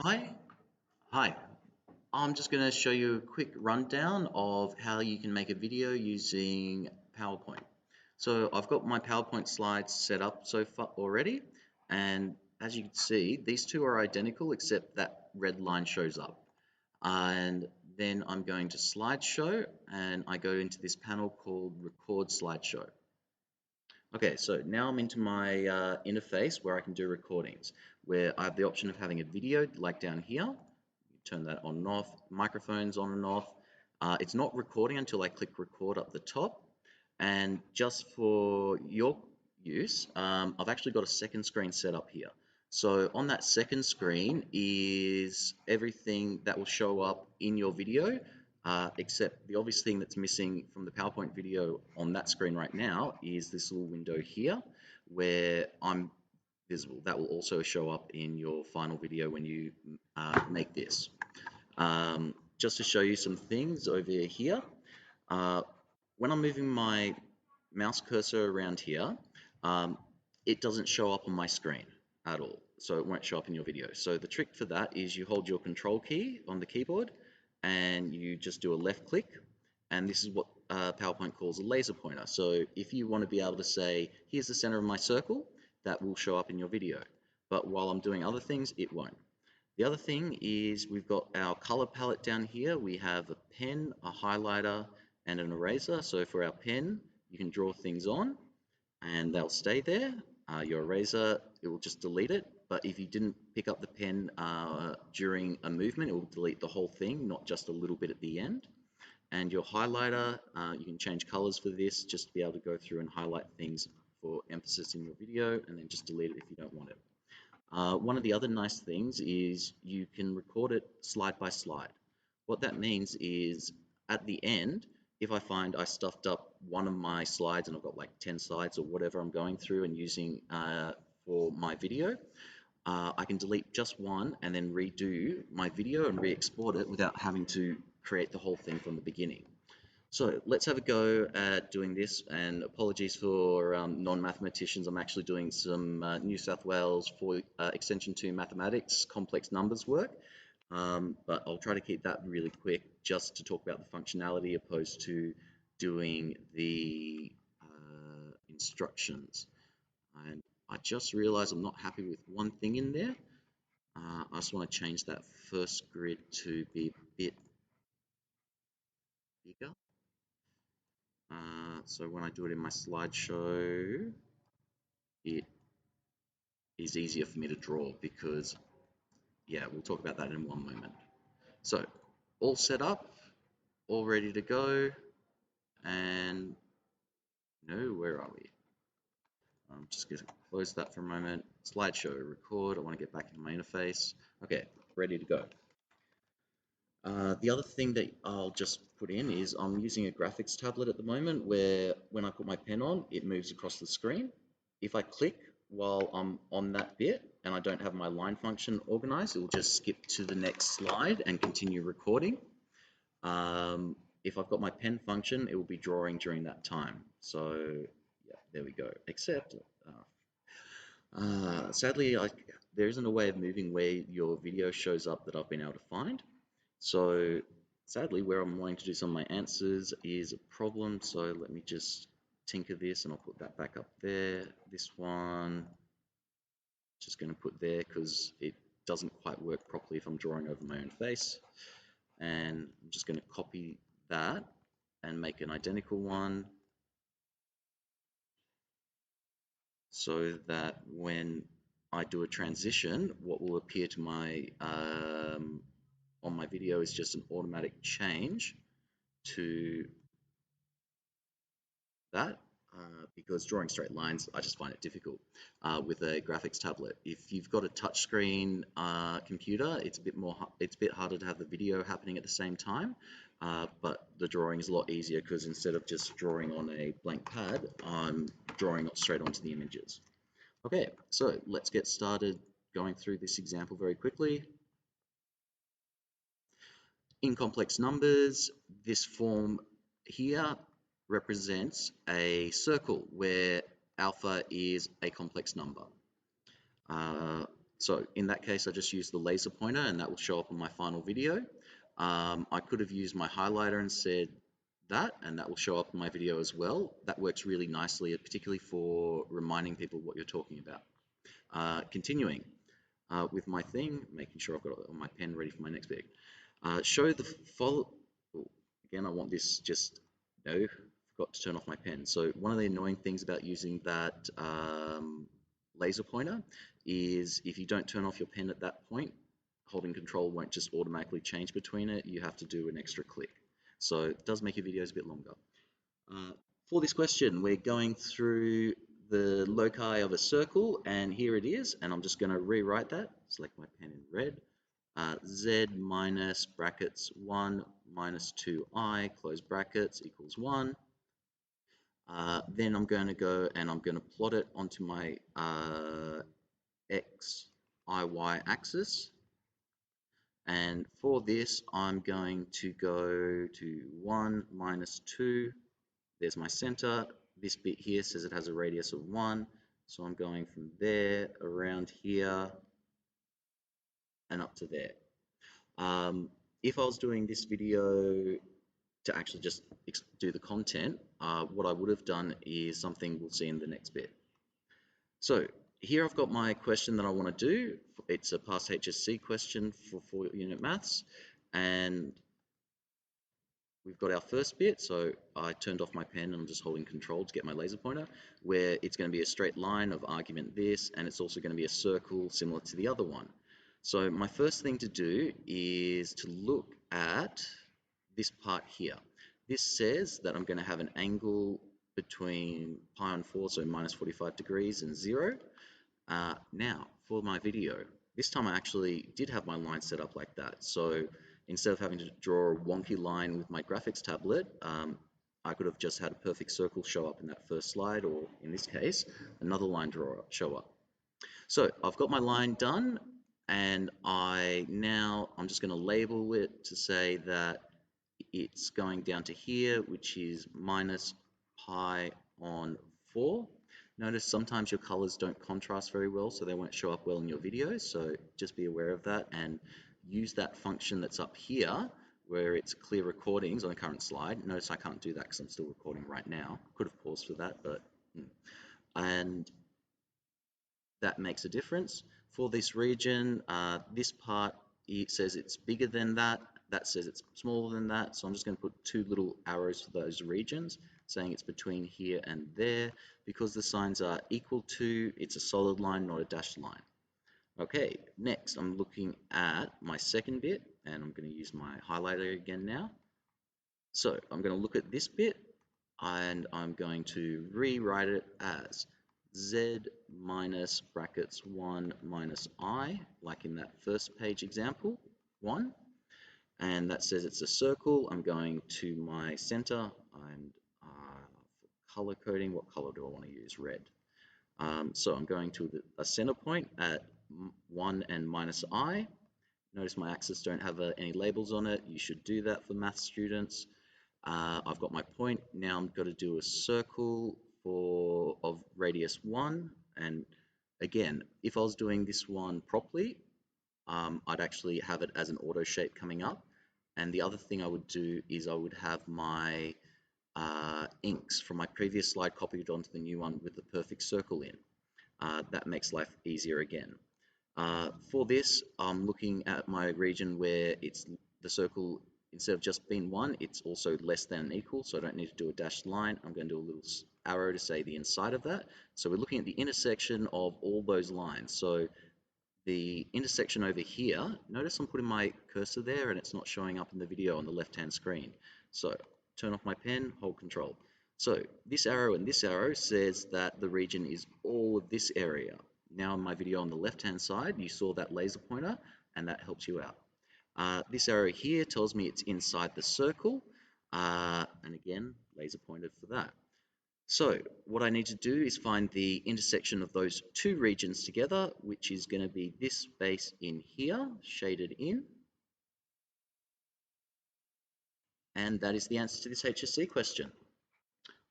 Hi. Hi. I'm just going to show you a quick rundown of how you can make a video using PowerPoint. So I've got my PowerPoint slides set up so far already, and as you can see, these two are identical except that red line shows up. And then I'm going to slideshow, and I go into this panel called record slideshow. Okay, so now I'm into my interface where I can do recordings, where I have the option of having a video like down here. You turn that on and off, microphones on and off. It's not recording until I click record up the top. And just for your use, I've actually got a second screen set up here. So on that second screen is everything that will show up in your video, except the obvious thing that's missing from the PowerPoint video on that screen right now is this little window here where I'm visible. That will also show up in your final video when you make this. Just to show you some things over here, when I'm moving my mouse cursor around here, it doesn't show up on my screen at all. So it won't show up in your video. So the trick for that is you hold your control key on the keyboard and you just do a left click. And this is what PowerPoint calls a laser pointer. So if you want to be able to say, here's the center of my circle, that will show up in your video. But while I'm doing other things, it won't. The other thing is we've got our color palette down here. We have a pen, a highlighter, and an eraser. So for our pen, you can draw things on and they'll stay there. Your eraser, it will just delete it. But if you didn't pick up the pen during a movement, it will delete the whole thing, not just a little bit at the end. And your highlighter, you can change colors for this just to be able to go through and highlight things for emphasis in your video, and then just delete it if you don't want it. One of the other nice things is you can record it slide by slide. What that means is at the end, if I find I stuffed up one of my slides and I've got like 10 slides or whatever I'm going through and using for my video, I can delete just one and then redo my video and re-export it without having to create the whole thing from the beginning. So let's have a go at doing this, and apologies for non-mathematicians. I'm actually doing some New South Wales for Extension 2 Mathematics complex numbers work, but I'll try to keep that really quick just to talk about the functionality opposed to doing the instructions. And I just realized I'm not happy with one thing in there. I just want to change that first grid to be a bit bigger. So when I do it in my slideshow, it is easier for me to draw because, yeah, we'll talk about that in one moment. So all set up, all ready to go, and no, where are we? I'm just going to close that for a moment. Slideshow, record. I want to get back into my interface. Okay, ready to go. The other thing that I'll just put in is I'm using a graphics tablet at the moment where when I put my pen on, it moves across the screen. If I click while I'm on that bit and I don't have my line function organized, it will just skip to the next slide and continue recording. If I've got my pen function, it will be drawing during that time. So yeah, there we go. Except sadly, there isn't a way of moving where your video shows up that I've been able to find. So sadly, where I'm wanting to do some of my answers is a problem. So let me just tinker this and I'll put that back up there. This one, just going to put there because it doesn't quite work properly if I'm drawing over my own face. And I'm just going to copy that and make an identical one so that when I do a transition, what will appear to my on my video is just an automatic change to that because drawing straight lines, I just find it difficult with a graphics tablet. If you've got a touchscreen computer, it's a bit harder to have the video happening at the same time, but the drawing is a lot easier because instead of just drawing on a blank pad, I'm drawing straight onto the images. Okay, so let's get started going through this example very quickly. In complex numbers, this form here represents a circle where alpha is a complex number. So in that case, I just use the laser pointer and that will show up on my final video. I could have used my highlighter and said that, and that will show up in my video as well. That works really nicely, particularly for reminding people what you're talking about. Continuing with my thing, making sure I've got my pen ready for my next bit. Show the follow. Oh, again, I want this just, no, forgot to turn off my pen. So one of the annoying things about using that laser pointer is if you don't turn off your pen at that point, holding control won't just automatically change between it. You have to do an extra click. So it does make your videos a bit longer. For this question, we're going through the loci of a circle, and here it is, and I'm just going to rewrite that. Select my pen in red. Z minus brackets 1 minus 2i, close brackets, equals 1. Then I'm going to go and I'm going to plot it onto my x, I, y axis. And for this, I'm going to go to 1 minus 2. There's my center. This bit here says it has a radius of 1. So I'm going from there, around here, and up to there. If I was doing this video to actually just do the content, what I would have done is something we'll see in the next bit. So here I've got my question that I want to do. It's a past HSC question for 4-unit maths, and we've got our first bit. So I turned off my pen and I'm just holding control to get my laser pointer, where it's going to be a straight line of argument this, and it's also going to be a circle similar to the other one. So my first thing to do is to look at this part here. This says that I'm going to have an angle between pi on 4, so minus 45 degrees, and 0. Now, for my video, this time I actually did have my line set up like that. So instead of having to draw a wonky line with my graphics tablet, I could have just had a perfect circle show up in that first slide, or in this case, another line show up. So I've got my line done, and I'm just going to label it to say that it's going down to here, which is minus pi on 4. Notice sometimes your colors don't contrast very well, so they won't show up well in your videos, so just be aware of that and use that function that's up here where it's clear recordings on the current slide. Notice I can't do that because I'm still recording right now. Could have paused for that, but and that makes a difference. For this region, this part, it says it's bigger than that. That says it's smaller than that. So I'm just going to put 2 little arrows for those regions, saying it's between here and there. Because the signs are equal to, it's a solid line, not a dashed line. Okay, next I'm looking at my second bit, and I'm going to use my highlighter again now. So I'm going to look at this bit, and I'm going to rewrite it as z minus brackets 1 minus I, like in that first page example 1, and that says it's a circle. I'm going to my center, and for color coding, what color do I want to use? Red. So I'm going to a center point at 1 and minus I. Notice my axes don't have any labels on it. You should do that for math students. I've got my point. Now I'm going to do a circle of radius 1, and again, if I was doing this one properly, I'd actually have it as an auto shape coming up. And the other thing I would do is I would have my inks from my previous slide copied onto the new one with the perfect circle in. That makes life easier again. For this, I'm looking at my region where it's the circle, instead of just being 1, it's also less than and equal, so I don't need to do a dashed line. I'm going to do a little arrow to say the inside of that. So we're looking at the intersection of all those lines. So the intersection over here, notice I'm putting my cursor there and it's not showing up in the video on the left-hand screen. So turn off my pen, hold control. So this arrow and this arrow says that the region is all of this area. Now in my video on the left-hand side, you saw that laser pointer, and that helps you out. This arrow here tells me it's inside the circle, and again, laser pointed for that. So what I need to do is find the intersection of those 2 regions together, which is going to be this space in here, shaded in. And that is the answer to this HSC question.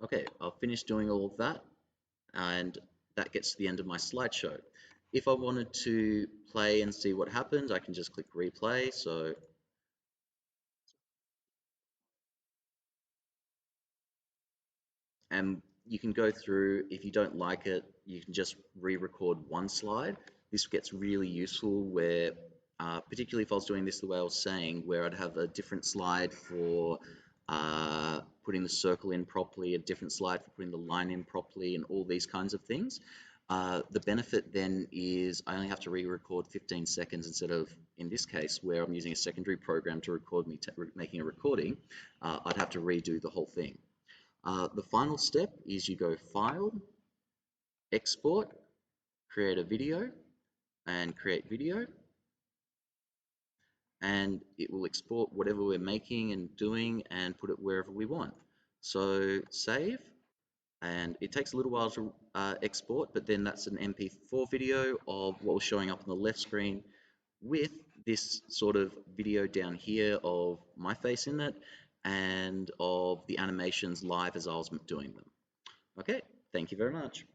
Okay, I'll finish doing all of that, and that gets to the end of my slideshow. if I wanted to play and see what happened, I can just click replay. So, and you can go through, if you don't like it, you can just re-record one slide. This gets really useful where, particularly if I was doing this the way I was saying, where I'd have a different slide for putting the circle in properly, a different slide for putting the line in properly, and all these kinds of things. The benefit then is I only have to re-record 15 seconds instead of, in this case, where I'm using a secondary program to record me making a recording, I'd have to redo the whole thing. The final step is you go File, Export, create a video, and create video, and it will export whatever we're making and doing and put it wherever we want. So save, and it takes a little while to export, but then that's an MP4 video of what was showing up on the left screen with this sort of video down here of my face in it and of the animations live as I was doing them. Okay, thank you very much.